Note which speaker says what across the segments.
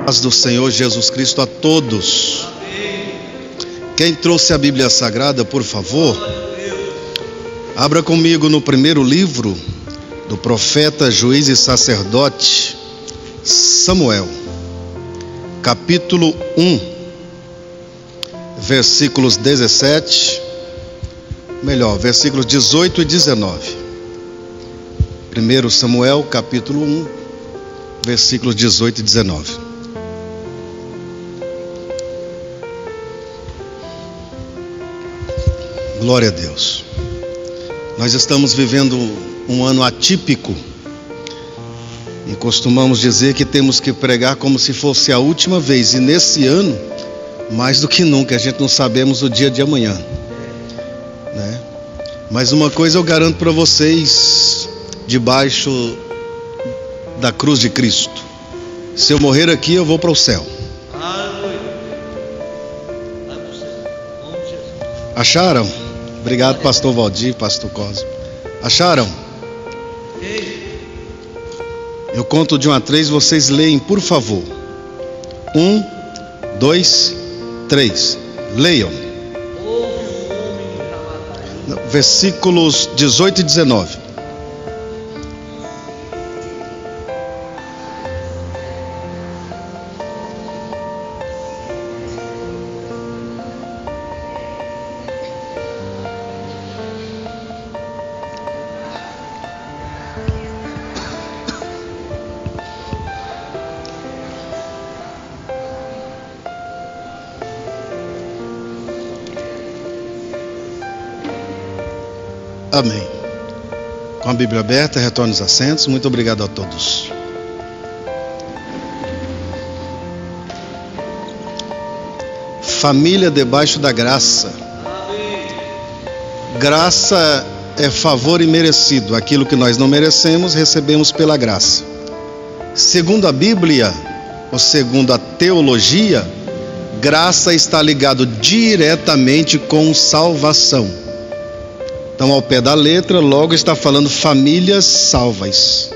Speaker 1: Paz do Senhor Jesus Cristo a todos. Quem trouxe a Bíblia Sagrada, por favor, abra comigo no primeiro livro do profeta, juiz e sacerdote Samuel, capítulo 1, versículos 18 e 19. 1 Samuel, capítulo 1, versículos 18 e 19. Glória a Deus. Nós estamos vivendo um ano atípico e costumamos dizer que temos que pregar como se fosse a última vez. E nesse ano, mais do que nunca, a gente não sabemos o dia de amanhã, né? Mas uma coisa eu garanto para vocês, debaixo da cruz de Cristo: se eu morrer aqui, eu vou para o céu. Acharam? Obrigado, pastor Valdir, pastor Cosme. Acharam? Eu conto de 1 a 3, vocês leem, por favor. 1, 2, 3. Leiam. Versículos 18 e 19. Amém. Com a Bíblia aberta, retorne os assentos. Muito obrigado a todos. Família debaixo da graça. Graça é favor imerecido. Aquilo que nós não merecemos, recebemos pela graça. Segundo a Bíblia, ou segundo a teologia, graça está ligado diretamente com salvação. Então, ao pé da letra, logo está falando famílias salvas.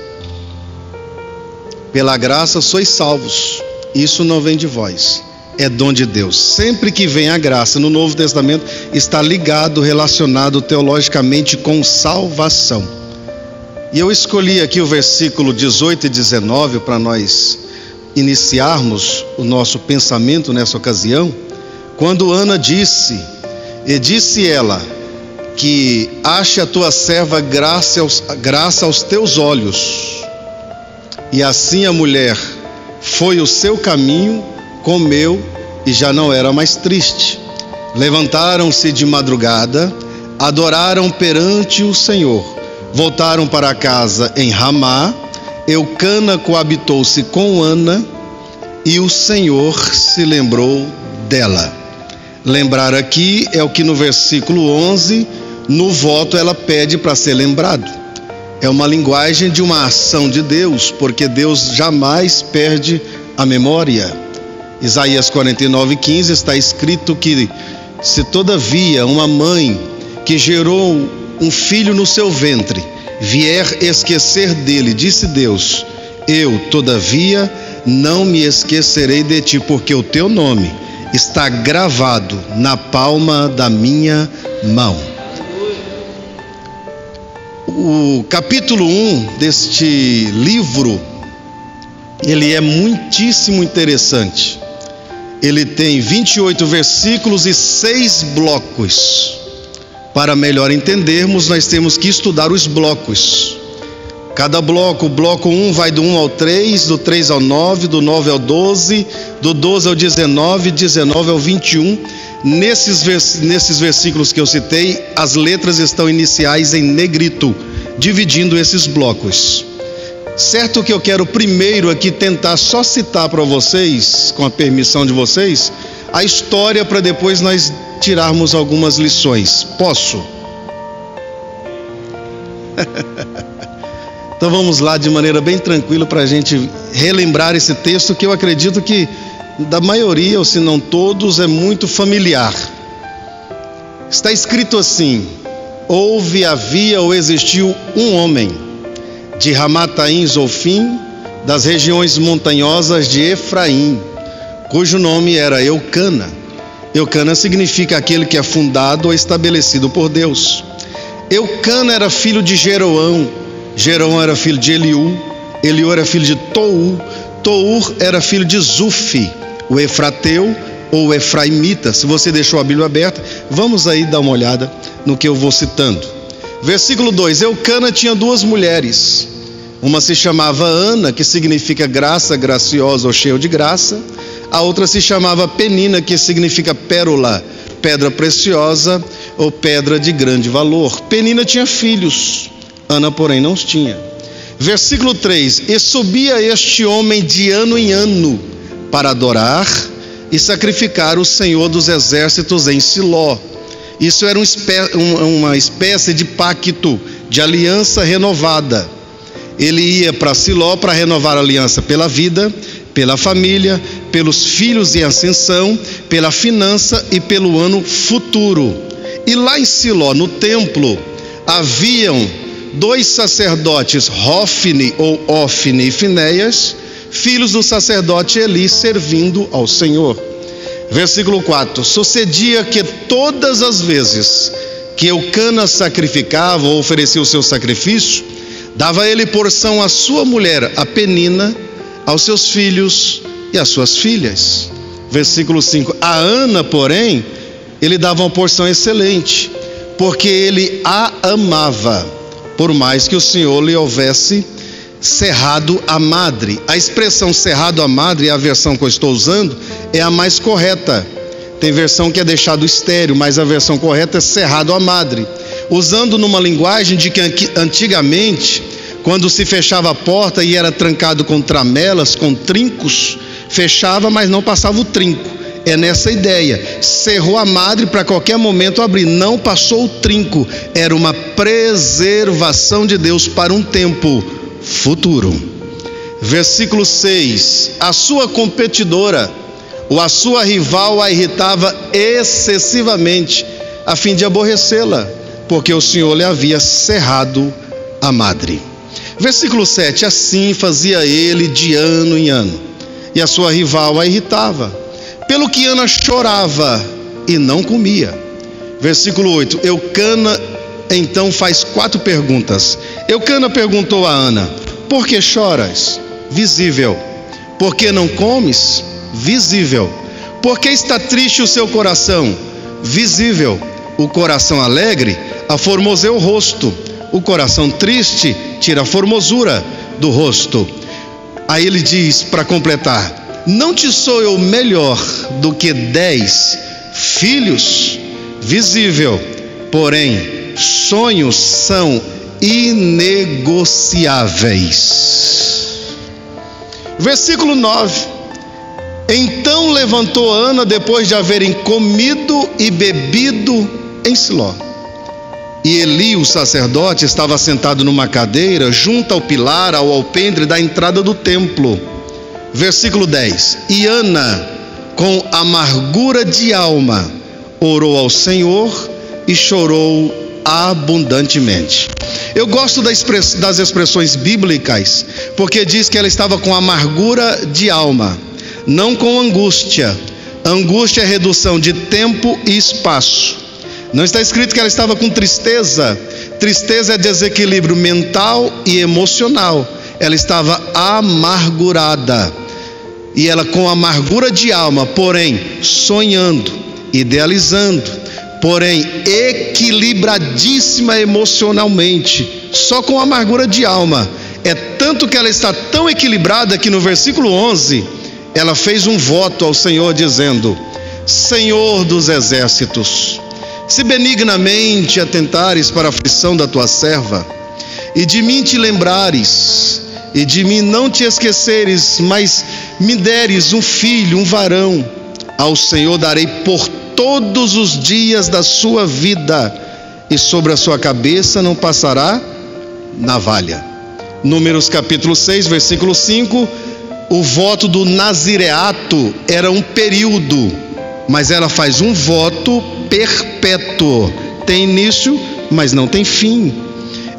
Speaker 1: Pela graça sois salvos. Isso não vem de vós, é dom de Deus. Sempre que vem a graça no Novo Testamento, está ligado, relacionado teologicamente com salvação. E eu escolhi aqui o versículo 18 e 19 para nós iniciarmos o nosso pensamento nessa ocasião. Quando Ana disse ela: que ache a tua serva graça aos teus olhos. E assim a mulher foi o seu caminho, comeu e já não era mais triste. Levantaram-se de madrugada, adoraram perante o Senhor, voltaram para casa em Ramá. Eucana coabitou-se com Ana e o Senhor se lembrou dela. Lembrar aqui é o que no versículo 11, no voto, ela pede para ser lembrado. É uma linguagem de uma ação de Deus, porque Deus jamais perde a memória. Isaías 49:15 está escrito que se todavia uma mãe que gerou um filho no seu ventre vier esquecer dele, disse Deus, eu todavia não me esquecerei de ti, porque o teu nome está gravado na palma da minha mão. O capítulo 1 deste livro, ele é muitíssimo interessante. Ele tem 28 versículos e 6 blocos. Para melhor entendermos, nós temos que estudar os blocos. Cada bloco, o bloco 1 vai do 1 ao 3, do 3 ao 9, do 9 ao 12, do 12 ao 19, 19 ao 21. Nesses versículos que eu citei, as letras estão iniciais em negrito, dividindo esses blocos. Certo que eu quero primeiro aqui tentar só citar para vocês, com a permissão de vocês, a história para depois nós tirarmos algumas lições. Posso? Então vamos lá de maneira bem tranquila para a gente relembrar esse texto que eu acredito que da maioria, ou se não todos, é muito familiar. Está escrito assim: havia ou existiu um homem de Ramataim Zofim, das regiões montanhosas de Efraim, cujo nome era Eucana. Eucana significa aquele que é fundado ou estabelecido por Deus. Eucana era filho de Jeroão, Jeroão era filho de Eliú, Eliú era filho de Tou, Tou era filho de Zufi, o Efrateu ou o Efraimita. Se você deixou a Bíblia aberta, vamos aí dar uma olhada no que eu vou citando. Versículo 2: Eucana tinha duas mulheres, uma se chamava Ana, que significa graça, graciosa ou cheio de graça. A outra se chamava Penina, que significa pérola, pedra preciosa ou pedra de grande valor. Penina tinha filhos, Ana, porém, não os tinha. Versículo 3: E subia este homem de ano em ano para adorar e sacrificar o Senhor dos exércitos em Siló. Isso era uma espécie de pacto, de aliança renovada. Ele ia para Siló para renovar a aliança pela vida, pela família, pelos filhos em ascensão, pela finança e pelo ano futuro. E lá em Siló, no templo, haviam dois sacerdotes, Hofni ou Ofni e Finéias, filhos do sacerdote Eli, servindo ao Senhor. Versículo 4: Sucedia que todas as vezes que Eucana sacrificava ou oferecia o seu sacrifício, dava ele porção à sua mulher, a Penina, aos seus filhos e às suas filhas. Versículo 5: A Ana, porém, ele dava uma porção excelente, porque ele a amava, por mais que o Senhor lhe houvesse cerrado a madre. A expressão cerrado a madre, a versão que eu estou usando, é a mais correta. Tem versão que é deixado estéril, mas a versão correta é cerrado a madre, usando numa linguagem de que antigamente, quando se fechava a porta e era trancado com tramelas, com trincos, fechava, mas não passava o trinco. É nessa ideia, cerrou a madre para qualquer momento abrir, não passou o trinco. Era uma preservação de Deus para um tempo futuro. Versículo 6: A sua competidora ou a sua rival a irritava excessivamente, a fim de aborrecê-la, porque o Senhor lhe havia cerrado a madre. Versículo 7: Assim fazia ele de ano em ano, e a sua rival a irritava, pelo que Ana chorava e não comia. Versículo 8: Eucana então faz 4 perguntas. Eucana perguntou a Ana: Por que choras? Visível. Por que não comes? Visível. Por que está triste o seu coração? Visível. O coração alegre aformoseia o rosto, o coração triste tira a formosura do rosto. Aí ele diz, para completar: Não te sou eu melhor do que 10 filhos? Visível. Porém, sonhos são inegociáveis. Versículo 9: Então levantou Ana depois de haverem comido e bebido em Siló. E Eli, o sacerdote, estava sentado numa cadeira junto ao pilar, ao alpendre da entrada do templo. Versículo 10: E Ana, com amargura de alma, orou ao Senhor e chorou abundantemente. Eu gosto das expressões bíblicas, porque diz que ela estava com amargura de alma, não com angústia. Angústia é redução de tempo e espaço. Não está escrito que ela estava com tristeza. Tristeza é desequilíbrio mental e emocional. Ela estava amargurada. E ela com amargura de alma, porém sonhando, idealizando, porém equilibradíssima emocionalmente, só com amargura de alma. É tanto que ela está tão equilibrada que no versículo 11 ela fez um voto ao Senhor dizendo: Senhor dos exércitos, se benignamente atentares para a aflição da tua serva, e de mim te lembrares, e de mim não te esqueceres, mas me deres um filho, um varão, ao Senhor darei por todos os dias da sua vida, e sobre a sua cabeça não passará navalha. Números capítulo 6, versículo 5. O voto do nazireato era um período, mas ela faz um voto perpétuo. Tem início, mas não tem fim.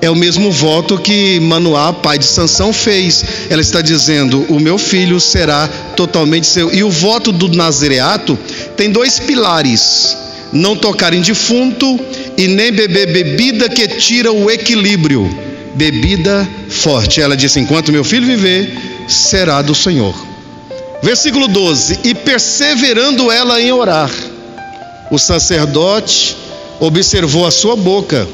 Speaker 1: É o mesmo voto que Manoá, pai de Sansão, fez. Ela está dizendo: o meu filho será totalmente seu. E o voto do nazireato tem dois pilares: não tocar em defunto e nem beber bebida que tira o equilíbrio, bebida forte. Ela disse: enquanto meu filho viver, será do Senhor. Versículo 12: e perseverando ela em orar, o sacerdote observou a sua boca.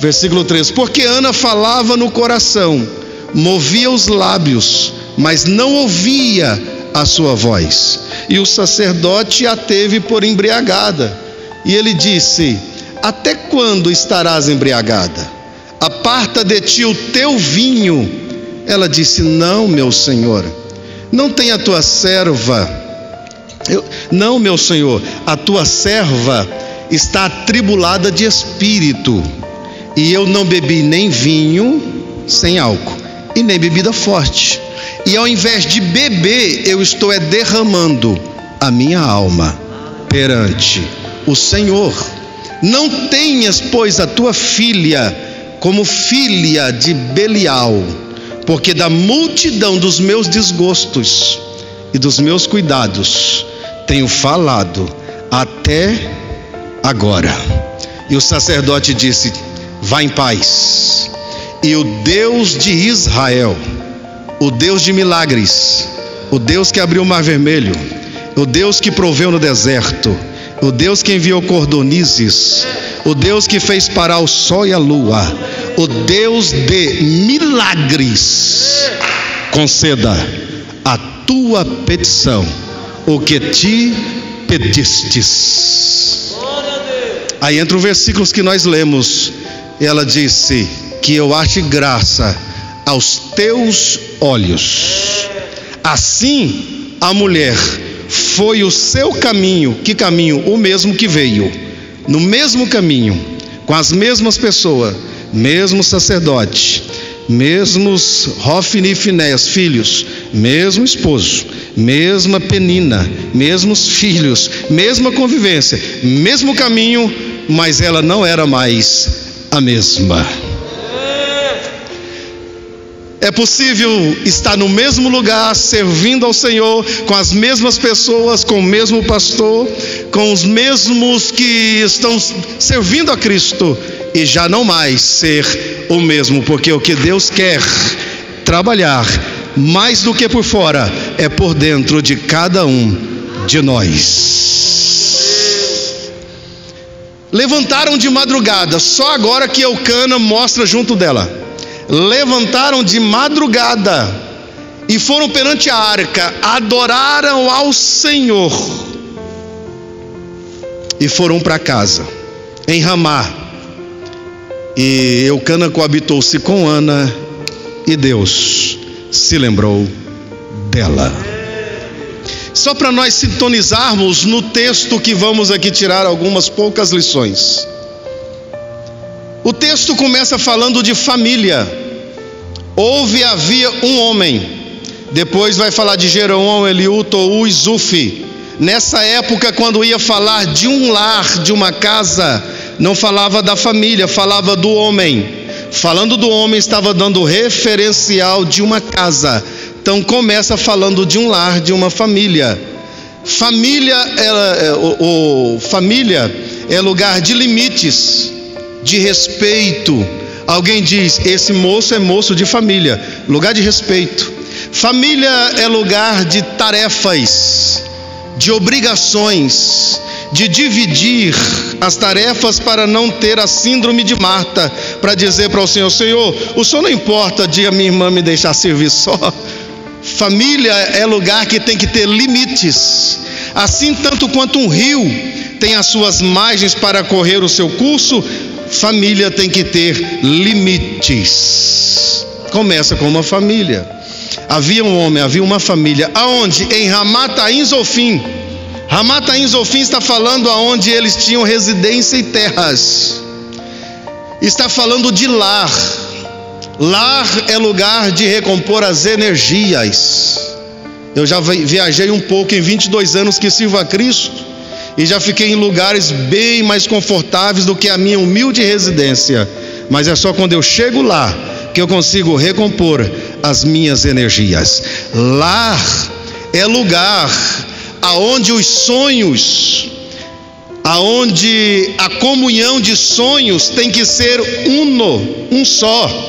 Speaker 1: Versículo 13: porque Ana falava no coração, movia os lábios, mas não ouvia a sua voz. E o sacerdote a teve por embriagada. E ele disse: até quando estarás embriagada? Aparta de ti o teu vinho. Ela disse: não, meu senhor, não tem a tua serva. Não, meu senhor, a tua serva está atribulada de espírito, e eu não bebi nem vinho sem álcool, e nem bebida forte. E ao invés de beber, eu estou derramando a minha alma perante o Senhor. Não tenhas, pois, a tua filha como filha de Belial, porque da multidão dos meus desgostos e dos meus cuidados tenho falado até agora. E o sacerdote disse: vá em paz, e o Deus de Israel, o Deus de milagres, o Deus que abriu o mar vermelho, o Deus que proveu no deserto, o Deus que enviou cordonizes, o Deus que fez parar o sol e a lua, o Deus de milagres, conceda a tua petição, o que te pedistes. Aí entra o versículo que nós lemos. Ela disse: que eu ache graça aos teus olhos. Assim a mulher foi o seu caminho. Que caminho? O mesmo que veio, no mesmo caminho, com as mesmas pessoas, mesmo sacerdote, mesmos Hofni e Finéias, filhos, mesmo esposo, mesma Penina, mesmos filhos, mesma convivência, mesmo caminho, mas ela não era mais a mesma. É possível estar no mesmo lugar, servindo ao Senhor, com as mesmas pessoas, com o mesmo pastor, com os mesmos que estão servindo a Cristo, e já não mais ser o mesmo, porque o que Deus quer trabalhar, mais do que por fora, é por dentro de cada um de nós. Levantaram de madrugada, só agora que Eucana mostra junto dela. Levantaram de madrugada e foram perante a arca, adoraram ao Senhor e foram para casa em Ramá. E Eucana coabitou-se com Ana, e Deus se lembrou dela. Só para nós sintonizarmos no texto que vamos aqui tirar algumas poucas lições. O texto começa falando de família. Havia um homem. Depois vai falar de Jeroão, Eliú, Tou e Zufi. Nessa época, quando ia falar de um lar, de uma casa, não falava da família, falava do homem. Falando do homem, estava dando referencial de uma casa. Então começa falando de um lar, de uma família. Família é lugar de limites, de respeito. Alguém diz: esse moço é moço de família, lugar de respeito. Família é lugar de tarefas, de obrigações, de dividir as tarefas para não ter a síndrome de Marta, para dizer para o Senhor: Senhor, o Senhor não importa de a minha irmã me deixar servir só. Família é lugar que tem que ter limites. Assim, tanto quanto um rio tem as suas margens para correr o seu curso, família tem que ter limites. Começa com uma família. Havia um homem, havia uma família. Aonde? Em Ramataim Zofim. Ramataim Zofim está falando aonde eles tinham residência e terras. Está falando de lar. Lar é lugar de recompor as energias. Eu já viajei um pouco em 22 anos que sirvo a Cristo, e já fiquei em lugares bem mais confortáveis do que a minha humilde residência. mas é só quando eu chego lá que eu consigo recompor as minhas energias. Lar é lugar aonde os sonhos, aonde a comunhão de sonhos tem que ser um só.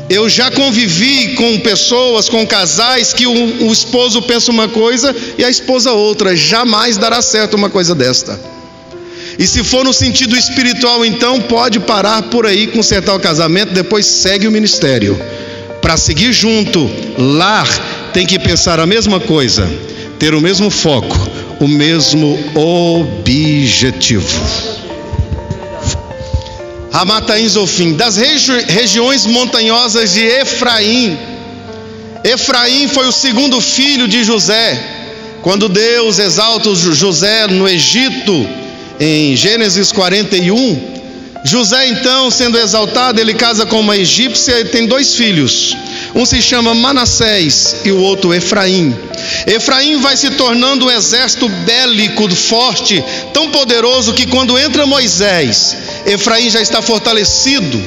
Speaker 1: Eu já convivi com pessoas, com casais, que o esposo pensa uma coisa e a esposa outra. Jamais dará certo uma coisa desta. E se for no sentido espiritual, então pode parar por aí, consertar o casamento, depois segue o ministério. Para seguir junto, lar tem que pensar a mesma coisa, ter o mesmo foco, o mesmo objetivo. Ramataim Zofim, das regiões montanhosas de Efraim. Efraim foi o segundo filho de José. Quando Deus exalta José no Egito, em Gênesis 41, José então, sendo exaltado, ele casa com uma egípcia e tem 2 filhos. Um se chama Manassés e o outro Efraim. Efraim vai se tornando um exército bélico forte, tão poderoso que quando entra Moisés, Efraim já está fortalecido.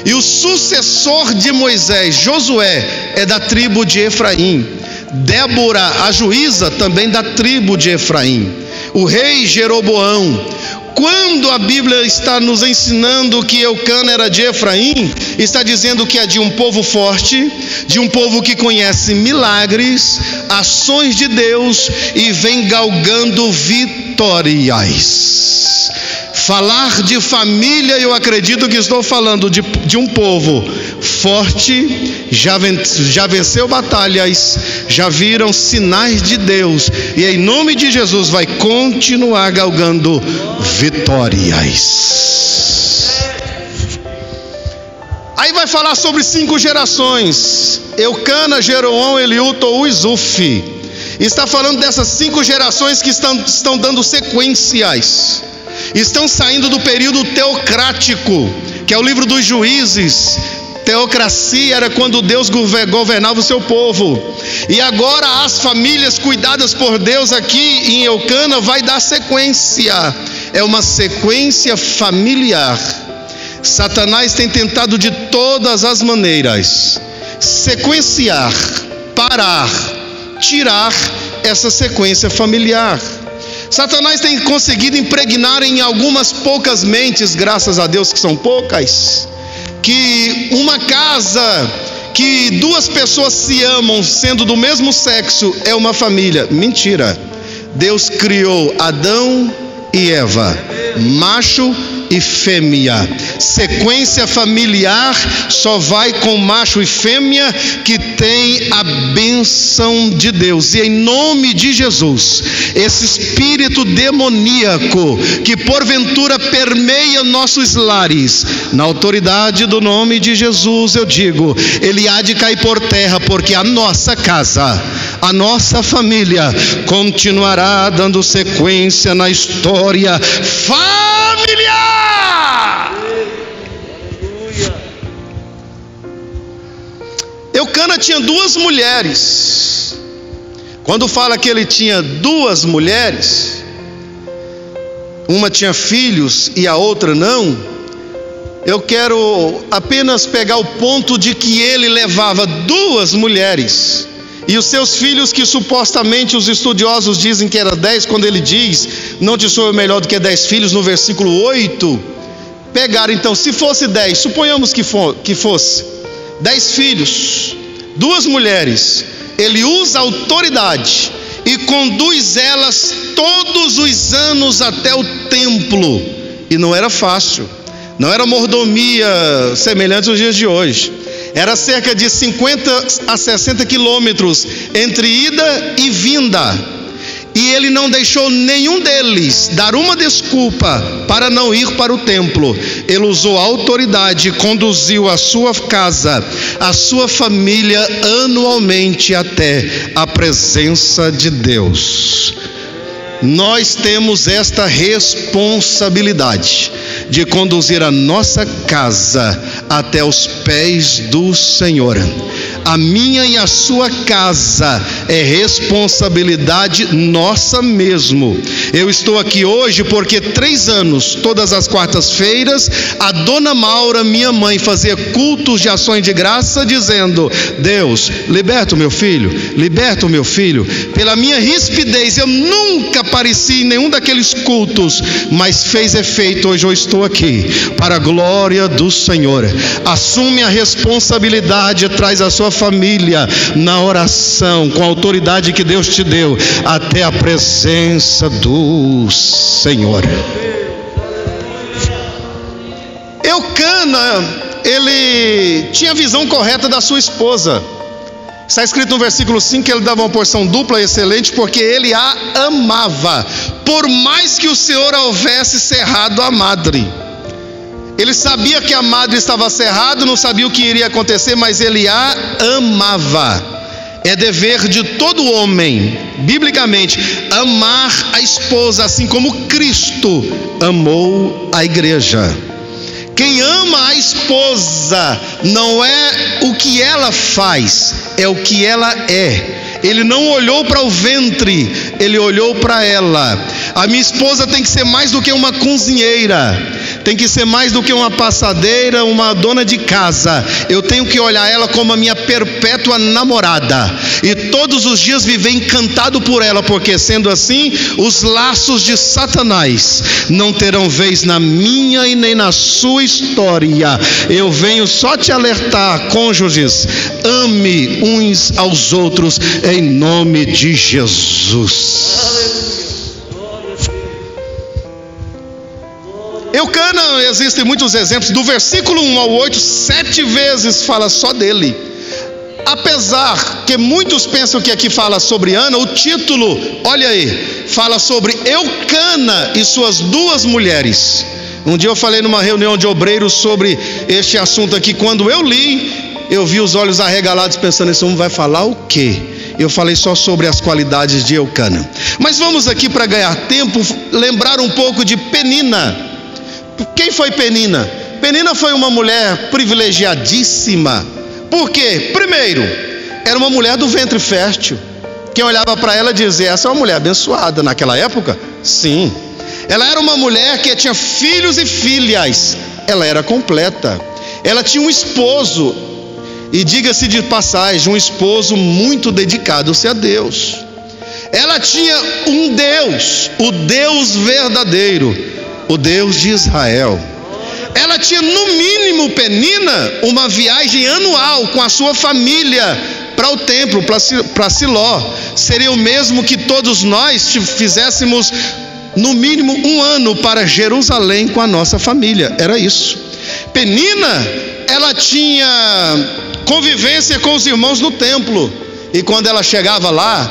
Speaker 1: E o sucessor de Moisés, Josué, é da tribo de Efraim. Débora, a juíza, também da tribo de Efraim. O rei Jeroboão. Quando a Bíblia está nos ensinando que Eucana era de Efraim, está dizendo que é de um povo forte, de um povo que conhece milagres, ações de Deus e vem galgando vitórias. Falar de família, eu acredito que estou falando de um povo forte, já venceu batalhas, já viram sinais de Deus, e em nome de Jesus vai continuar galgando vitórias. Aí vai falar sobre 5 gerações: Eucana, Jeroão, Eliú, Tou e Zufi. Está falando dessas 5 gerações que estão dando sequências, estão saindo do período teocrático, que é o livro dos Juízes. Teocracia era quando Deus governava o seu povo, e agora as famílias cuidadas por Deus aqui em Eucana vai dar sequência, é uma sequência familiar. Satanás tem tentado de todas as maneiras sequenciar, parar, tirar essa sequência familiar. Satanás tem conseguido impregnar em algumas poucas mentes, graças a Deus que são poucas, que uma casa que 2 pessoas se amam sendo do mesmo sexo é uma família. Mentira. Deus criou Adão e Eva, macho e fêmea. Sequência familiar só vai com macho e fêmea que tem a bênção de Deus. E em nome de Jesus, esse espírito demoníaco que porventura permeia nossos lares, na autoridade do nome de Jesus eu digo, ele há de cair por terra, porque a nossa casa, a nossa família continuará dando sequência na história familiar. Eucana tinha 2 mulheres. Quando fala que ele tinha 2 mulheres, uma tinha filhos e a outra não, eu quero apenas pegar o ponto de que ele levava 2 mulheres, e os seus filhos, que supostamente os estudiosos dizem que era 10, quando ele diz, não te sou eu melhor do que 10 filhos, no versículo 8, pegaram então, se fosse 10, suponhamos que fosse 10 filhos, 2 mulheres, ele usa autoridade e conduz elas todos os anos até o templo, e não era fácil, não era mordomia semelhante aos dias de hoje. Era cerca de 50 a 60 quilômetros entre ida e vinda. E ele não deixou nenhum deles dar uma desculpa para não ir para o templo. Ele usou a autoridade e conduziu a sua casa, a sua família anualmente até a presença de Deus. Nós temos esta responsabilidade de conduzir a nossa casa até os pés do Senhor. a minha e a sua casa é responsabilidade nossa mesmo. Eu estou aqui hoje porque 3 anos, todas as quartas-feiras, a dona Maura, minha mãe, fazia cultos de ações de graça dizendo: Deus, liberta o meu filho, liberta o meu filho. Pela minha rispidez eu nunca apareci em nenhum daqueles cultos, mas fez efeito. Hoje eu estou aqui para a glória do Senhor. Assume a responsabilidade, traz a sua família na oração, com a autoridade que Deus te deu, até a presença do Senhor. Eucana, ele tinha a visão correta da sua esposa. Está escrito no versículo 5 que ele dava uma porção dupla e excelente, porque ele a amava, por mais que o Senhor a houvesse cerrado a madre. Ele sabia que a madre estava cerrada, não sabia o que iria acontecer, mas ele a amava. É dever de todo homem, biblicamente, amar a esposa, assim como Cristo amou a igreja. Quem ama a esposa não é o que ela faz, é o que ela é. Ele não olhou para o ventre, ele olhou para ela. A minha esposa tem que ser mais do que uma cozinheira, tem que ser mais do que uma passadeira, uma dona de casa. Eu tenho que olhar ela como a minha perpétua namorada, e todos os dias viver encantado por ela, porque sendo assim, os laços de Satanás não terão vez na minha e nem na sua história. Eu venho só te alertar, cônjuges, ame uns aos outros em nome de Jesus. Eucana, existem muitos exemplos. Do versículo 1 ao 8, 7 vezes fala só dele. Apesar que muitos pensam que aqui fala sobre Ana, o título, olha aí, fala sobre Eucana e suas 2 mulheres. Um dia eu falei numa reunião de obreiros sobre este assunto aqui. Quando eu li, eu vi os olhos arregalados pensando: esse homem vai falar o quê? Eu falei só sobre as qualidades de Eucana. Mas vamos aqui, para ganhar tempo, lembrar um pouco de Penina. Quem foi Penina? Penina foi uma mulher privilegiadíssima. Por quê? Primeiro, era uma mulher do ventre fértil. Quem olhava para ela dizia: essa é uma mulher abençoada. Naquela época, sim. Ela era uma mulher que tinha filhos e filhas. Ela era completa. Ela tinha um esposo, e diga-se de passagem, um esposo muito dedicado-se a Deus. Ela tinha um Deus, o Deus verdadeiro, o Deus de Israel. Ela tinha, no mínimo, Penina, uma viagem anual com a sua família para o templo, para Siló. Seria o mesmo que todos nós fizéssemos no mínimo 1 ano para Jerusalém com a nossa família. Era isso. Penina, ela tinha convivência com os irmãos no templo, e quando ela chegava lá,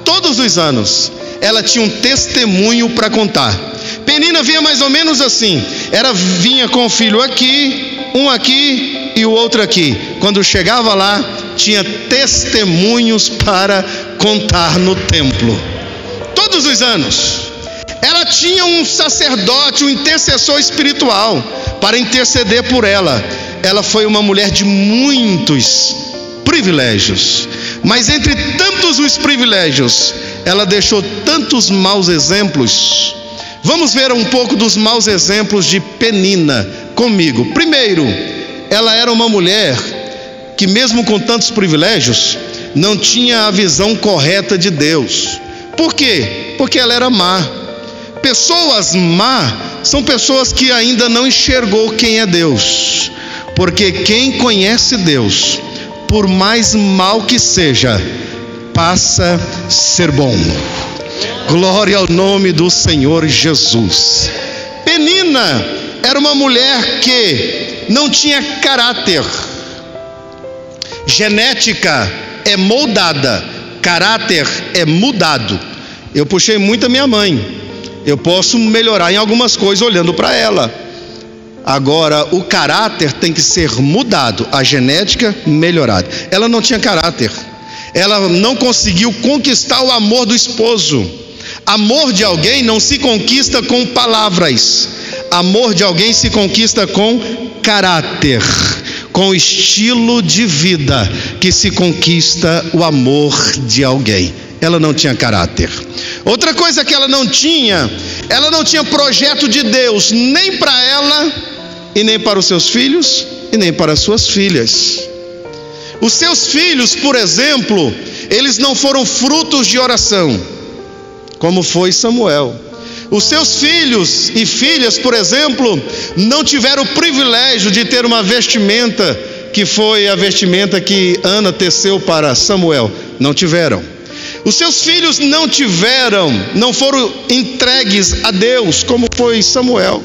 Speaker 1: todos os anos, ela tinha um testemunho para contar. Penina vinha mais ou menos assim. Ela vinha com o filho aqui, um aqui e o outro aqui. Quando chegava lá, tinha testemunhos para contar no templo. Todos os anos. Ela tinha um sacerdote, um intercessor espiritual para interceder por ela. Ela foi uma mulher de muitos privilégios, mas entre tantos os privilégios, ela deixou tantos maus exemplos. Vamos ver um pouco dos maus exemplos de Penina comigo. Primeiro, ela era uma mulher que, mesmo com tantos privilégios, não tinha a visão correta de Deus. Por quê? Porque ela era má. Pessoas má são pessoas que ainda não enxergou quem é Deus. Porque quem conhece Deus, por mais mal que seja, passa a ser bom. Glória ao nome do Senhor Jesus. Penina era uma mulher que não tinha caráter. Genética é moldada, caráter é mudado. Eu puxei muito a minha mãe. Eu posso melhorar em algumas coisas olhando para ela. Agora, o caráter tem que ser mudado, a genética melhorada. Ela não tinha caráter. Ela não conseguiu conquistar o amor do esposo. Amor de alguém não se conquista com palavras. Amor de alguém se conquista com caráter. com o estilo de vida que se conquista o amor de alguém. Ela não tinha caráter. Outra coisa que ela não tinha projeto de Deus, nem para ela, e nem para os seus filhos, e nem para as suas filhas. Os seus filhos, por exemplo, eles não foram frutos de oração, como foi Samuel. Os seus filhos e filhas, por exemplo, não tiveram o privilégio de ter uma vestimenta que foi a vestimenta que Ana teceu para Samuel. Não tiveram. Os seus filhos não foram entregues a Deus, como foi Samuel.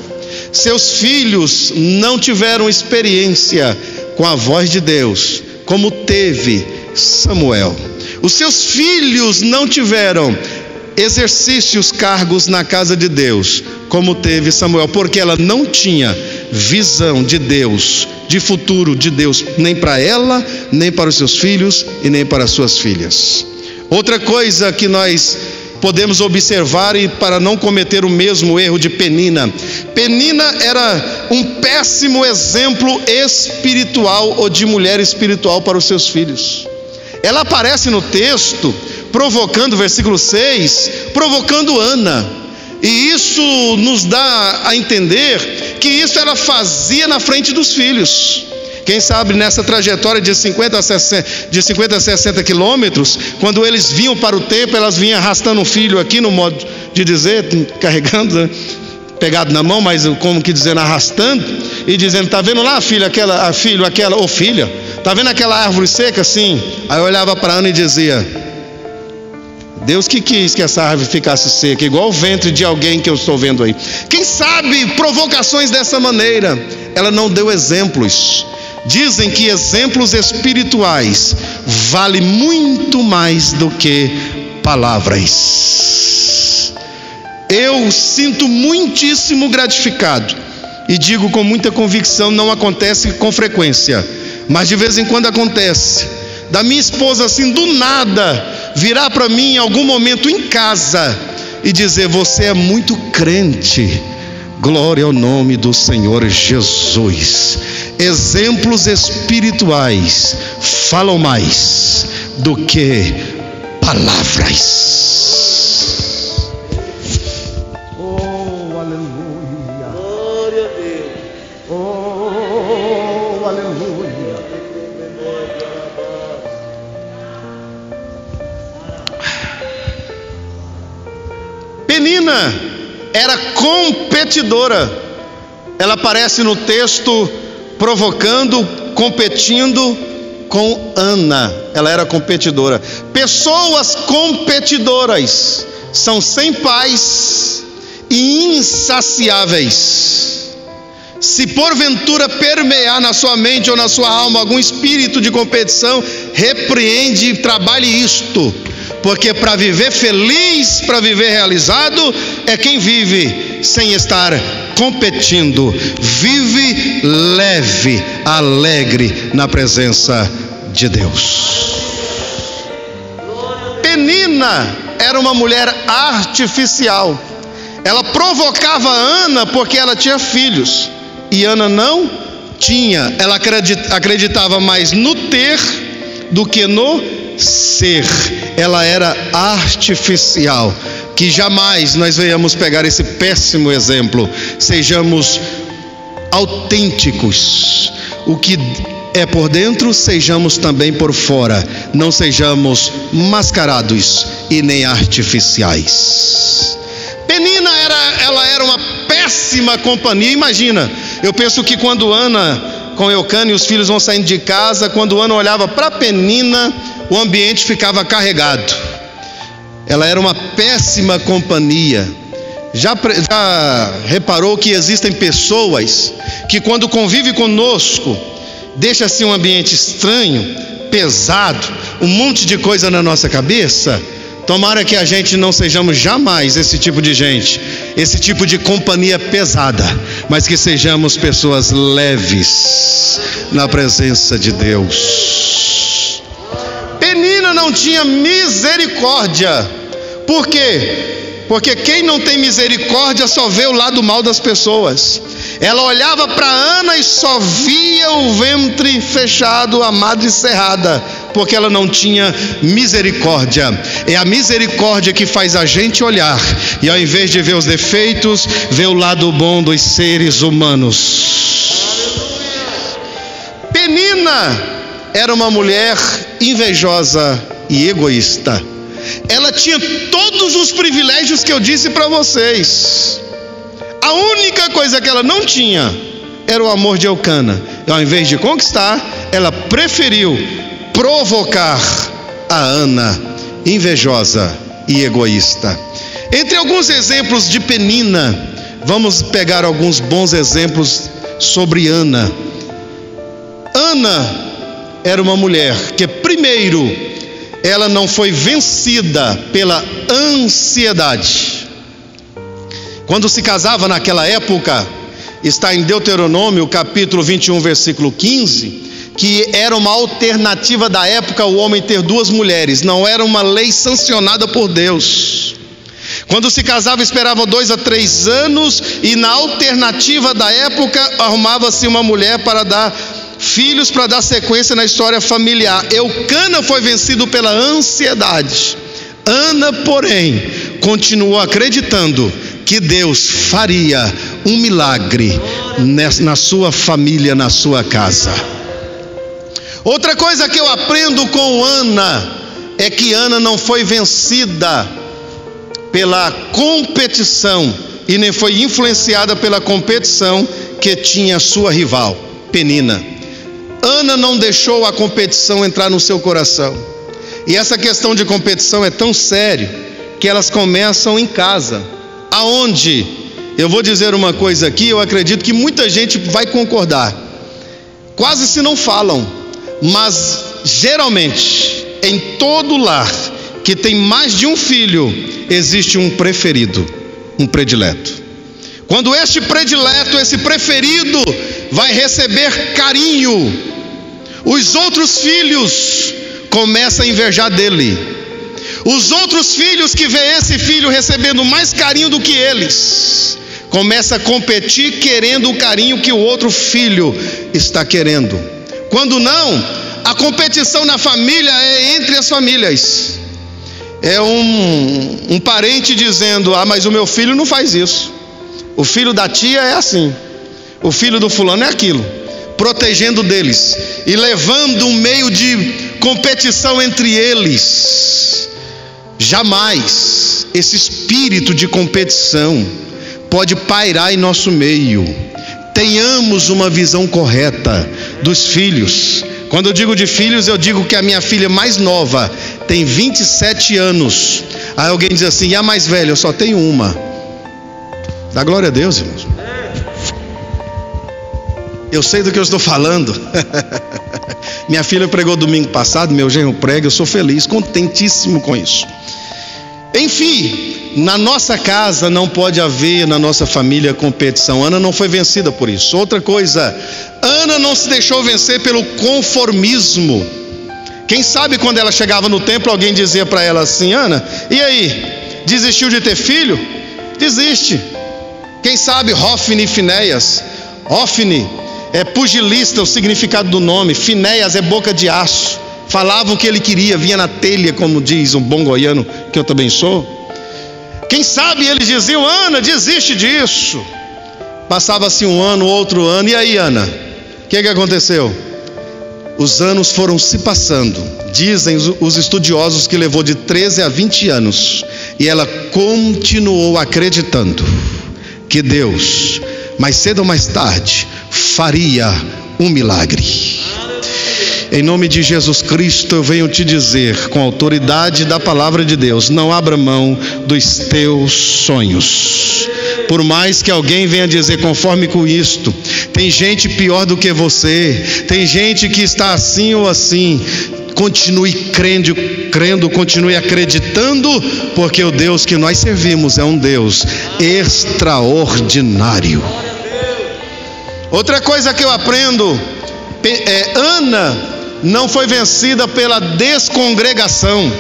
Speaker 1: Seus filhos não tiveram experiência com a voz de Deus, como teve Samuel. Os seus filhos não tiveram exercícios, cargos na casa de Deus, como teve Samuel, porque ela não tinha visão de Deus, de futuro de Deus, nem para ela, nem para os seus filhos e nem para as suas filhas. Outra coisa que nós podemos observar, e para não cometer o mesmo erro de Penina. Penina era um péssimo exemplo espiritual, ou de mulher espiritual, para os seus filhos. Ela aparece no texto provocando, versículo 6, provocando Ana, e isso nos dá a entender que isso ela fazia na frente dos filhos. Quem sabe nessa trajetória de 50 a 60 quilômetros, quando eles vinham para o templo, elas vinham arrastando um filho aqui, no modo de dizer, carregando, né? Pegado na mão, mas como que dizendo, arrastando, e dizendo: tá vendo lá, filha, ou filha, tá vendo aquela árvore seca assim? Aí eu olhava para Ana e dizia: Deus que quis que essa árvore ficasse seca, igual o ventre de alguém que eu estou vendo aí. Quem sabe provocações dessa maneira. Ela não deu exemplos. Dizem que exemplos espirituais valem muito mais do que palavras. Eu sinto muitíssimo gratificado, e digo com muita convicção, não acontece com frequência, mas de vez em quando acontece, da minha esposa assim do nada virar para mim em algum momento em casa e dizer: você é muito crente, glória ao nome do Senhor Jesus. Exemplos espirituais falam mais do que palavras. Oh, aleluia. Glória a Deus. Oh, aleluia. Penina era competidora. Ela aparece no texto provocando, competindo com Ana. Ela era competidora. Pessoas competidoras são sem paz e insaciáveis. Se porventura permear na sua mente ou na sua alma algum espírito de competição, repreende e trabalhe isto, porque para viver feliz, para viver realizado, é quem vive sem estar competindo, vive leve, alegre na presença de Deus. Penina era uma mulher artificial. Ela provocava Ana porque ela tinha filhos, e Ana não tinha. Ela acreditava mais no ter do que no ser. Ela era artificial. Que jamais nós venhamos pegar esse péssimo exemplo. Sejamos autênticos. O que é por dentro, sejamos também por fora. Não sejamos mascarados e nem artificiais. Penina era uma péssima companhia. Imagina, eu penso que quando Ana com Eucana e os filhos vão saindo de casa, quando Ana olhava para Penina, o ambiente ficava carregado. Ela era uma péssima companhia. Já reparou que existem pessoas que quando convivem conosco, deixa assim um ambiente estranho, pesado, um monte de coisa na nossa cabeça? Tomara que a gente não sejamos jamais esse tipo de gente, esse tipo de companhia pesada, mas que sejamos pessoas leves na presença de Deus. Penina não tinha misericórdia. Por quê? Porque quem não tem misericórdia só vê o lado mal das pessoas. Ela olhava para Ana e só via o ventre fechado, a madre cerrada, porque ela não tinha misericórdia. É a misericórdia que faz a gente olhar e, ao invés de ver os defeitos, ver o lado bom dos seres humanos. Penina era uma mulher invejosa e egoísta. Ela tinha todos os privilégios que eu disse para vocês. A única coisa que ela não tinha era o amor de Eucana. E, ao invés de conquistar, ela preferiu provocar a Ana, invejosa e egoísta. Entre alguns exemplos de Penina, vamos pegar alguns bons exemplos sobre Ana. Ana era uma mulher que, primeiro, ela não foi vencida pela ansiedade. Quando se casava naquela época, está em Deuteronômio capítulo 21, versículo 15, que era uma alternativa da época o homem ter duas mulheres, não era uma lei sancionada por Deus. Quando se casava, esperavam 2 a 3 anos, e na alternativa da época, arrumava-se uma mulher para dar filhos, para dar sequência na história familiar. Eucana foi vencido pela ansiedade. Ana, porém, continuou acreditando que Deus faria um milagre na sua família, na sua casa. Outra coisa que eu aprendo com Ana é que Ana não foi vencida pela competição e nem foi influenciada pela competição que tinha sua rival, Penina. Ana não deixou a competição entrar no seu coração. E essa questão de competição é tão séria que elas começam em casa, aonde, eu vou dizer uma coisa aqui, eu acredito que muita gente vai concordar, quase se não falam, mas geralmente em todo lar que tem mais de um filho, existe um preferido, um predileto. Quando este predileto, esse preferido, vai receber carinho, os outros filhos começam a invejar dele. Os outros filhos que veem esse filho recebendo mais carinho do que eles, começam a competir querendo o carinho que o outro filho está querendo. Quando não, a competição na família é entre as famílias. É um parente dizendo: ah, mas o meu filho não faz isso. O filho da tia é assim. O filho do fulano é aquilo. Protegendo deles e levando um meio de competição entre eles. Jamais esse espírito de competição pode pairar em nosso meio. Tenhamos uma visão correta dos filhos. Quando eu digo de filhos, eu digo que a minha filha mais nova tem 27 anos. Aí alguém diz assim: e a mais velha? Eu só tenho uma. Dá glória a Deus, irmãos. Eu sei do que eu estou falando. Minha filha pregou domingo passado, meu genro prega, eu sou feliz, contentíssimo com isso. Enfim, na nossa casa não pode haver, na nossa família, competição. Ana não foi vencida por isso. Outra coisa, Ana não se deixou vencer pelo conformismo. Quem sabe quando ela chegava no templo, alguém dizia para ela assim: Ana, e aí, desistiu de ter filho? Desiste. Quem sabe Hofni e Finéias. Hofni é pugilista, o significado do nome. Finéias é boca de aço. Falava o que ele queria, vinha na telha, como diz um bom goiano, que eu também sou. Quem sabe eles diziam: Ana, desiste disso. Passava-se um ano, outro ano, e aí, Ana? O que aconteceu? Os anos foram se passando. Dizem os estudiosos que levou de 13 a 20 anos. E ela continuou acreditando que Deus, mais cedo ou mais tarde, faria um milagre. Em nome de Jesus Cristo, eu venho te dizer, com a autoridade da palavra de Deus: não abra mão dos teus sonhos. Por mais que alguém venha dizer conforme com isto, tem gente pior do que você, tem gente que está assim ou assim. Continue crendo, continue acreditando, porque o Deus que nós servimos é um Deus extraordinário. Outra coisa que eu aprendo, Ana não foi vencida pela descongregação.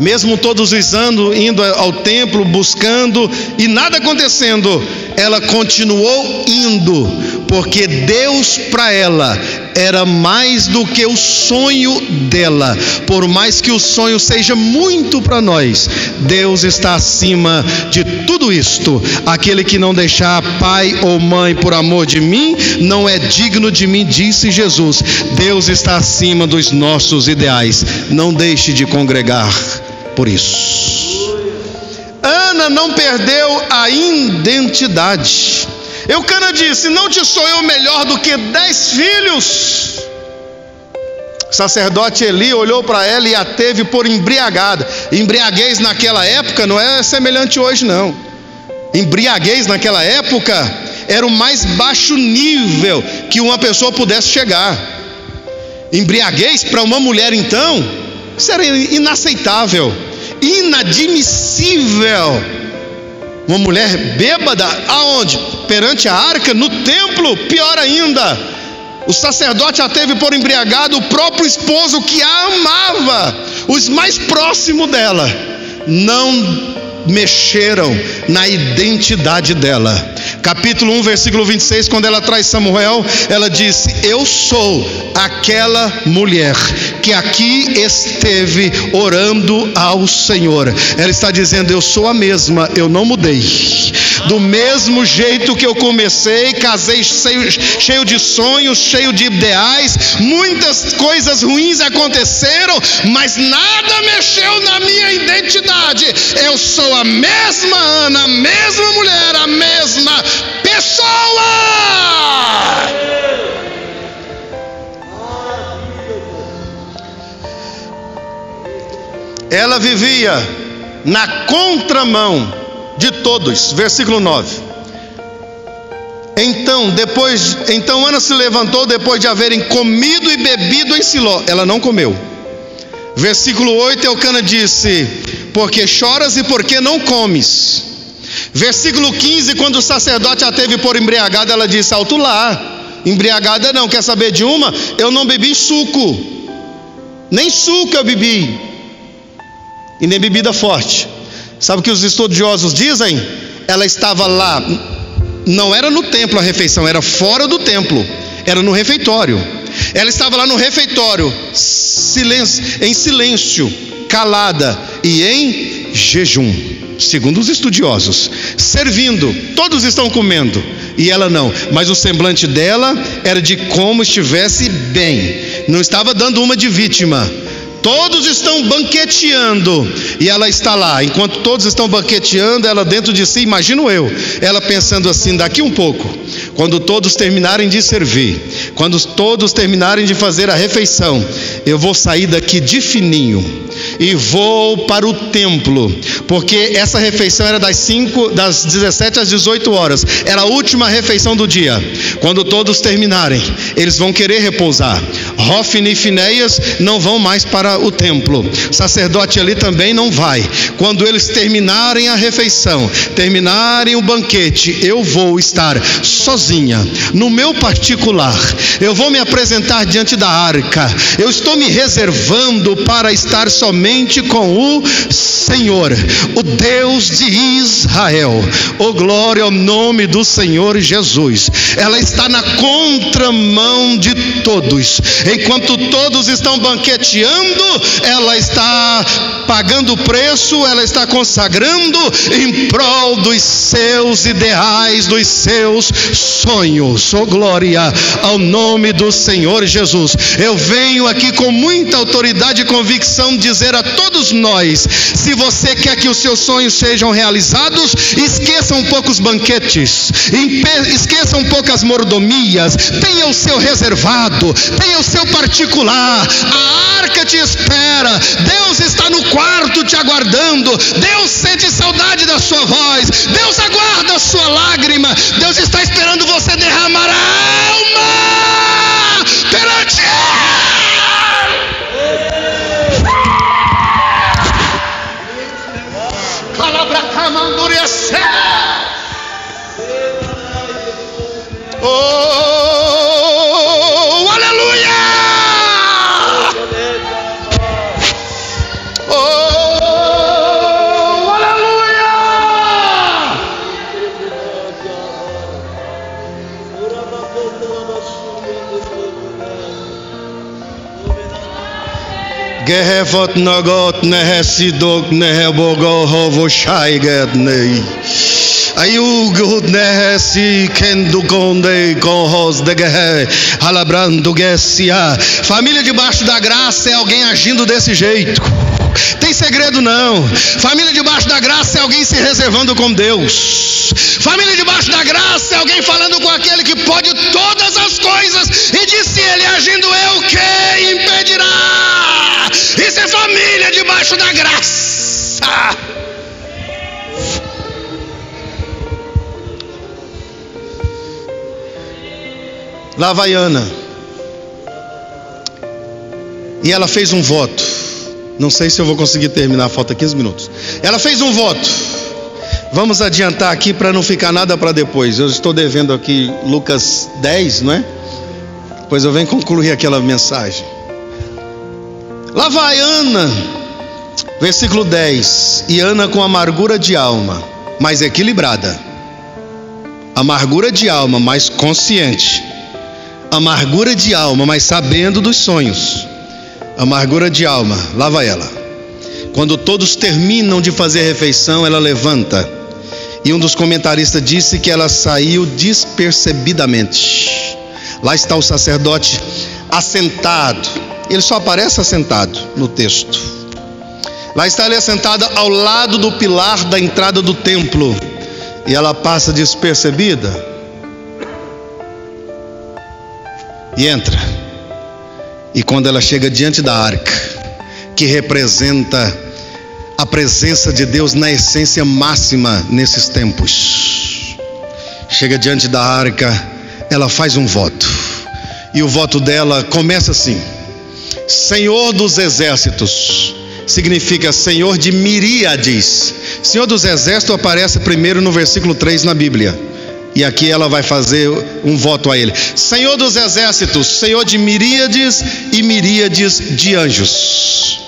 Speaker 1: Mesmo todos os anos indo ao templo, buscando e nada acontecendo, ela continuou indo, porque Deus para ela era mais do que o sonho dela. Por mais que o sonho seja muito para nós, Deus está acima de tudo isto. Aquele que não deixar pai ou mãe por amor de mim, não é digno de mim, disse Jesus. Deus está acima dos nossos ideais. Não deixe de congregar por isso. Ana não perdeu a identidade. Eucana disse: não te sou eu melhor do que 10 filhos? O sacerdote Eli olhou para ela e a teve por embriagada. Embriaguez naquela época não é semelhante hoje, não. Embriaguez naquela época era o mais baixo nível que uma pessoa pudesse chegar. Embriaguez para uma mulher, então, isso era inaceitável, inadmissível. Uma mulher bêbada, aonde? Perante a arca, no templo, pior ainda. O sacerdote a teve por embriagado, o próprio esposo que a amava, os mais próximos dela, não mexeram na identidade dela. Capítulo 1, versículo 26, quando ela traz Samuel, ela disse: eu sou aquela mulher que aqui esteve orando ao Senhor. Ela está dizendo: eu sou a mesma, eu não mudei. Do mesmo jeito que eu comecei, casei cheio de sonhos, cheio de ideais, muitas coisas ruins aconteceram, mas nada mexeu na minha identidade. Eu sou a mesma Ana, a mesma mulher, a mesma pessoa. Ela vivia na contramão de todos. Versículo 9. Então Ana se levantou depois de haverem comido e bebido em Siló. Ela não comeu. Versículo 8, Eucana disse: porque choras e por que não comes? Versículo 15, quando o sacerdote a teve por embriagada, ela disse: alto lá, embriagada não, quer saber de uma? Eu não bebi suco, nem suco eu bebi, e nem bebida forte. Sabe o que os estudiosos dizem? Ela estava lá, não era no templo a refeição, era fora do templo, era no refeitório. Ela estava lá no refeitório, em silêncio, calada e em jejum, segundo os estudiosos, servindo. Todos estão comendo e ela não, mas o semblante dela era de como estivesse bem, não estava dando uma de vítima. Todos estão banqueteando e ela está lá. Enquanto todos estão banqueteando, ela dentro de si, imagino eu, ela pensando assim: daqui um pouco, quando todos terminarem de servir, quando todos terminarem de fazer a refeição, eu vou sair daqui de fininho e vou para o templo, porque essa refeição era das 17 às 18 horas, era a última refeição do dia. Quando todos terminarem, eles vão querer repousar. Hófni e Finéias não vão mais para o templo, o sacerdote ali também não vai. Quando eles terminarem a refeição, terminarem o banquete, eu vou estar sozinha, no meu particular. Eu vou me apresentar diante da arca. Eu estou me reservando para estar somente com o Senhor, o Deus de Israel. Oh, glória ao nome do Senhor Jesus. Ela está na contramão de todos. Enquanto todos estão banqueteando, ela está pagando o preço, ela está consagrando em prol dos seus ideais, dos seus sonhos. Oh, glória ao nome do Senhor Jesus. Eu venho aqui com muita autoridade e convicção dizer a todos nós: se você quer que os seus sonhos sejam realizados, esqueça um pouco os banquetes, esqueça um pouco as mordomias, tenha o seu reservado, tenha o seu particular. A arca te espera, Deus está no quarto te aguardando, Deus sente saudade da sua voz, Deus aguarda a sua lágrima, Deus está esperando você derramar a alma perante oh, aleluia! Oh, Gehefot nagot nehesidok nehebogo hovoshaiget nei. Ayugud nehesi kendugonde kohos degehe halabrando gesia. Família debaixo da graça é alguém agindo desse jeito. Tem segredo não. Família debaixo da graça é alguém se reservando com Deus. Família debaixo da graça é alguém falando com aquele que pode todas as coisas, e disse ele, agindo eu, quem impedirá? Isso é família debaixo da graça. Lá vai Ana, e ela fez um voto. Não sei se eu vou conseguir terminar, falta 15 minutos. Ela fez um voto. Vamos adiantar aqui para não ficar nada para depois. Eu estou devendo aqui Lucas 10, não é? Pois eu venho concluir aquela mensagem. Lá vai Ana, versículo 10. E Ana com amargura de alma, mas equilibrada. Amargura de alma, mas consciente. Amargura de alma, mas sabendo dos sonhos. Amargura de alma, lá vai ela. Quando todos terminam de fazer a refeição, ela levanta. E um dos comentaristas disse que ela saiu despercebidamente. Lá está o sacerdote assentado. Ele só aparece assentado no texto. Lá está ele assentado ao lado do pilar da entrada do templo. E ela passa despercebida e entra. E quando ela chega diante da arca, que representa a presença de Deus na essência máxima nesses tempos, chega diante da arca, ela faz um voto. E o voto dela começa assim: Senhor dos exércitos. Significa Senhor de miríades. Senhor dos exércitos aparece primeiro no versículo 3 na Bíblia. E aqui ela vai fazer um voto a ele: Senhor dos exércitos, Senhor de miríades e miríades de anjos.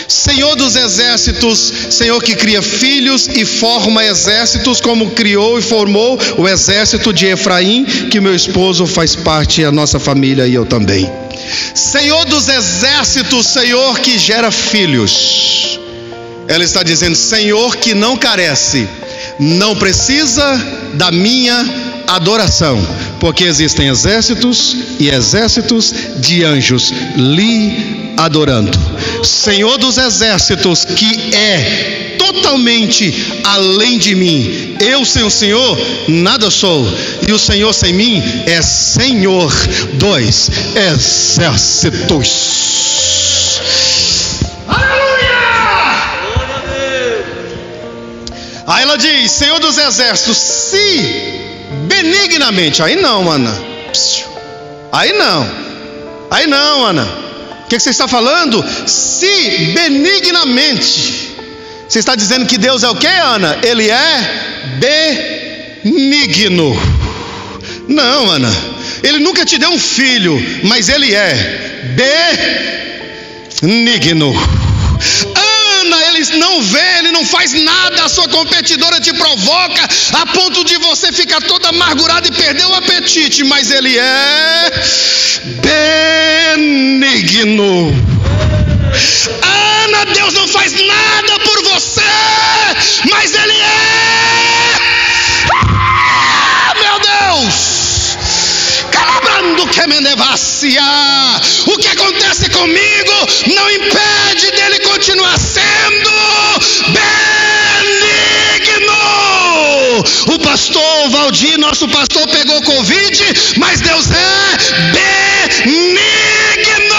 Speaker 1: Senhor dos exércitos, Senhor que cria filhos e forma exércitos, como criou e formou o exército de Efraim, que meu esposo faz parte, a nossa família e eu também. Senhor dos exércitos, Senhor que gera filhos. Ela está dizendo: Senhor que não carece, não precisa da minha adoração, porque existem exércitos e exércitos de anjos lhe adorando. Senhor dos exércitos, que é totalmente além de mim. Eu sem o Senhor nada sou, e o Senhor sem mim é Senhor dos exércitos. Aí ela diz: Senhor dos exércitos, se benignamente. Aí não, Ana. Aí não, Ana. O que você está falando? Se benignamente. Você está dizendo que Deus é o que, Ana? Ele é benigno. Não, Ana. Ele nunca te deu um filho, mas ele é benigno. Ele não vê, ele não faz nada. A sua competidora te provoca a ponto de você ficar toda amargurada e perder o apetite, mas ele é benigno. Ana, Deus não faz nada por você, mas ele é, meu Deus, calabrando que me devassia. O que acontece comigo não impede dele continuar sendo benigno. O pastor Valdir, nosso pastor, pegou Covid, mas Deus é benigno.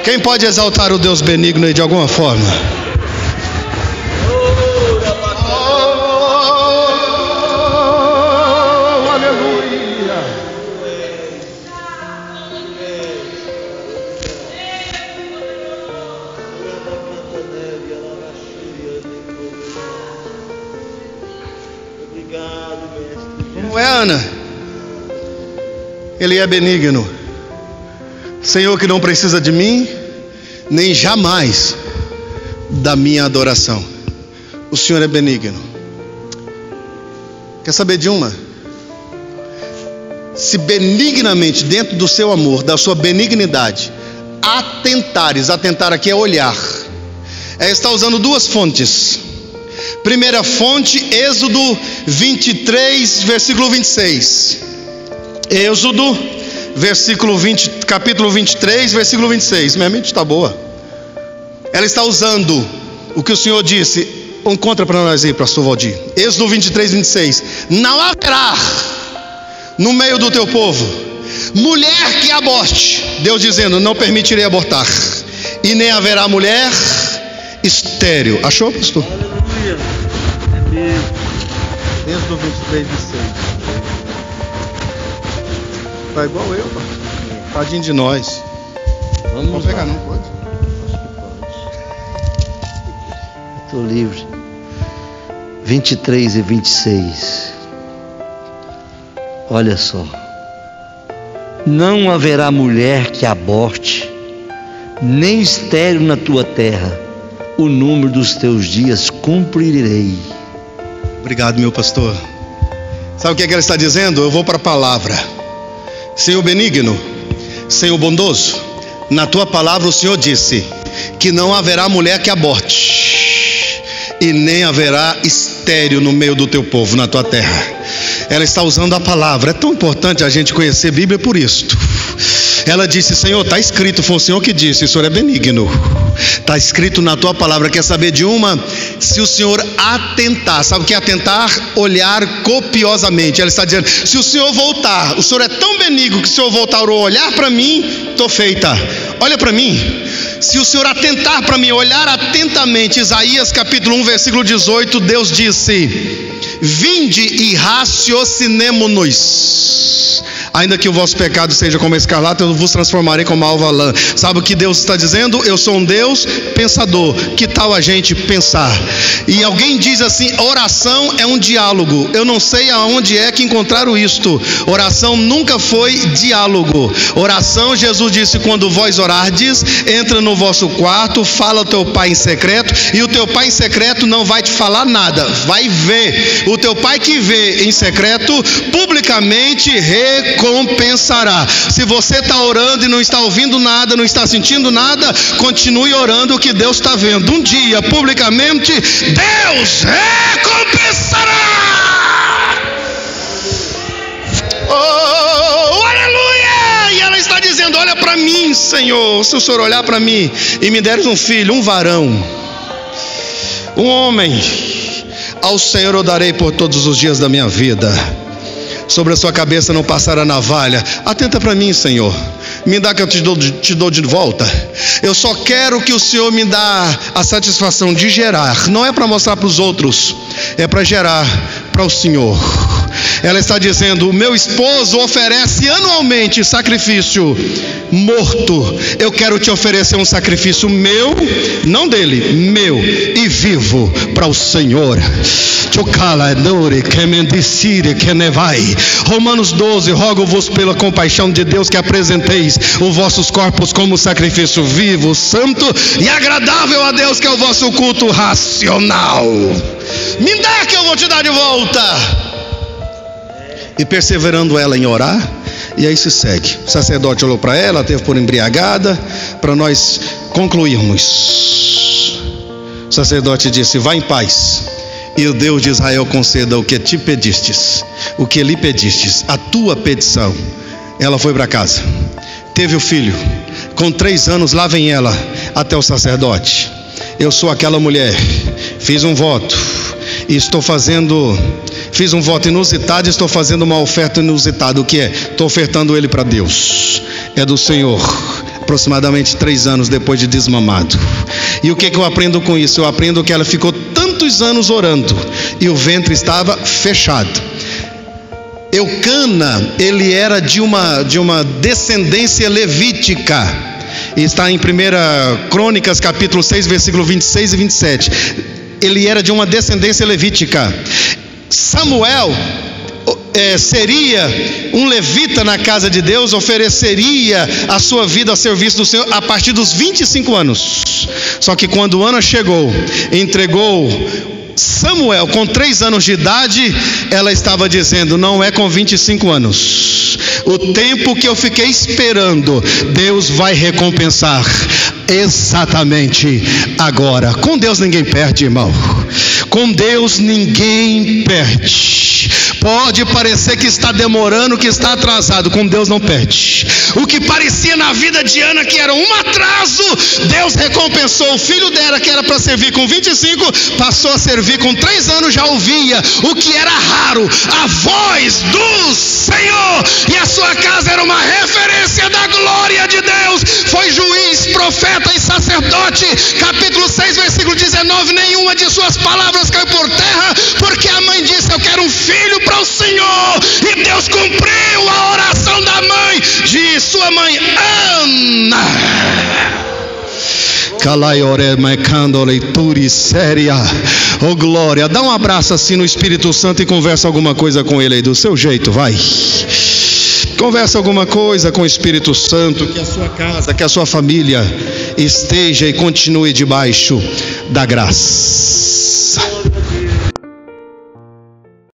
Speaker 1: Quem pode exaltar o Deus benigno aí de alguma forma? Não é, Ana? Ele é benigno. Senhor que não precisa de mim, nem jamais da minha adoração. O Senhor é benigno. Quer saber de uma? Se benignamente, dentro do seu amor, da sua benignidade, atentares. Atentar aqui é olhar. Está usando duas fontes. Primeira fonte, Êxodo 23, versículo 26. Êxodo, capítulo 23, versículo 26. Minha mente está boa. Ela está usando o que o Senhor disse. Encontra para nós aí, pastor Valdir. Êxodo 23, 26. Não haverá no meio do teu povo mulher que aborte. Deus dizendo, não permitirei abortar. E nem haverá mulher estéril. Achou, pastor?
Speaker 2: Aleluia. É mesmo.
Speaker 1: Êxodo 23, 26. Está igual eu, pastor. Tadinho de nós. Vamos pegar, não pode?
Speaker 2: Acho que pode. Estou livre. 23 e 26. Olha só. Não haverá mulher que aborte, nem estéril na tua terra. O número dos teus dias cumprirei.
Speaker 1: Obrigado, meu pastor. Sabe o que ela está dizendo? Eu vou para a palavra. Senhor benigno, Senhor bondoso, na tua palavra o Senhor disse que não haverá mulher que aborte, e nem haverá estéril no meio do teu povo, na tua terra. Ela está usando a palavra. É tão importante a gente conhecer a Bíblia por isto. Ela disse, Senhor, está escrito, foi o Senhor que disse, o Senhor é benigno. Está escrito na tua palavra. Quer saber de uma? Se o Senhor atentar, sabe o que é atentar? Olhar copiosamente. Ela está dizendo, se o Senhor voltar, o Senhor é tão benigno que se o Senhor voltar a olhar para mim, estou feita. Olha para mim. Se o Senhor atentar para mim, olhar atentamente. Isaías capítulo 1, versículo 18, Deus disse, vinde e raciocinemo-nos. Ainda que o vosso pecado seja como escarlata, eu vos transformarei como alva lã. Sabe o que Deus está dizendo? Eu sou um Deus pensador. Que tal a gente pensar? E alguém diz assim, oração é um diálogo. Eu não sei aonde é que encontraram isto. Oração nunca foi diálogo. Oração, Jesus disse, quando vós orardes, entra no vosso quarto, fala ao teu pai em secreto, e o teu pai em secreto não vai te falar nada, vai ver. O teu pai que vê em secreto, publicamente recompensará. Se você está orando e não está ouvindo nada, não está sentindo nada, continue orando, que Deus está vendo. Um dia, publicamente, Deus recompensará. Oh, aleluia! E ela está dizendo, olha para mim, Senhor. Se o Senhor olhar para mim e me deres um filho, um varão, um homem, ao Senhor eu darei por todos os dias da minha vida. Sobre a sua cabeça não passará navalha. Atenta para mim, Senhor. Me dá que eu te dou de volta. Eu só quero que o Senhor me dá a satisfação de gerar. Não é para mostrar para os outros, é para gerar para o Senhor. Ela está dizendo, o meu esposo oferece anualmente sacrifício morto. Eu quero te oferecer um sacrifício meu, não dele, meu, e vivo para o Senhor. Romanos 12, rogo-vos pela compaixão de Deus que apresenteis os vossos corpos como sacrifício vivo, santo e agradável a Deus, que é o vosso culto racional. Me dá que eu vou te dar de volta. E perseverando ela em orar, e aí se segue. O sacerdote olhou para ela, teve por embriagada. Para nós concluirmos, o sacerdote disse, vá em paz, e o Deus de Israel conceda o que te pedistes, o que lhe pedistes, a tua petição. Ela foi para casa, teve o filho. Com 3 anos, lá vem ela até o sacerdote. Eu sou aquela mulher, fiz um voto, e fiz um voto inusitado e estou fazendo uma oferta inusitada. O que é? Estou ofertando ele para Deus. É do Senhor. Aproximadamente 3 anos depois de desmamado. E o que eu aprendo com isso? Eu aprendo que ela ficou tantos anos orando e o ventre estava fechado. Eucana, ele era de uma descendência levítica. E está em 1 Crônicas capítulo 6, versículo 26 e 27. Ele era de uma descendência levítica. Samuel seria um levita na casa de Deus, ofereceria a sua vida a serviço do Senhor a partir dos 25 anos. Só que quando Ana chegou, entregou Samuel, com 3 anos de idade, ela estava dizendo: não é com 25 anos. O tempo que eu fiquei esperando, Deus vai recompensar exatamente agora. Com Deus ninguém perde, irmão. Com Deus ninguém perde. Pode parecer que está demorando, que está atrasado. Com Deus não perde. O que parecia na vida de Ana que era um atraso, Deus recompensou. O filho dela, que era para servir com 25, passou a servir com 3 anos. Já ouvia o que era raro, a voz do Senhor, e a sua casa era uma referência da glória de Deus. Foi juiz, profeta e sacerdote. Capítulo 6, versículo 19: nenhuma de suas palavras caiu por terra, porque a mãe disse: eu quero um filho para o Senhor. E Deus cumpriu a oração da mãe, de sua mãe Ana. Oh glória, dá um abraço assim no Espírito Santo e conversa alguma coisa com ele aí do seu jeito, vai. Conversa alguma coisa com o Espírito Santo, que a sua casa, que a sua família esteja e continue debaixo da graça.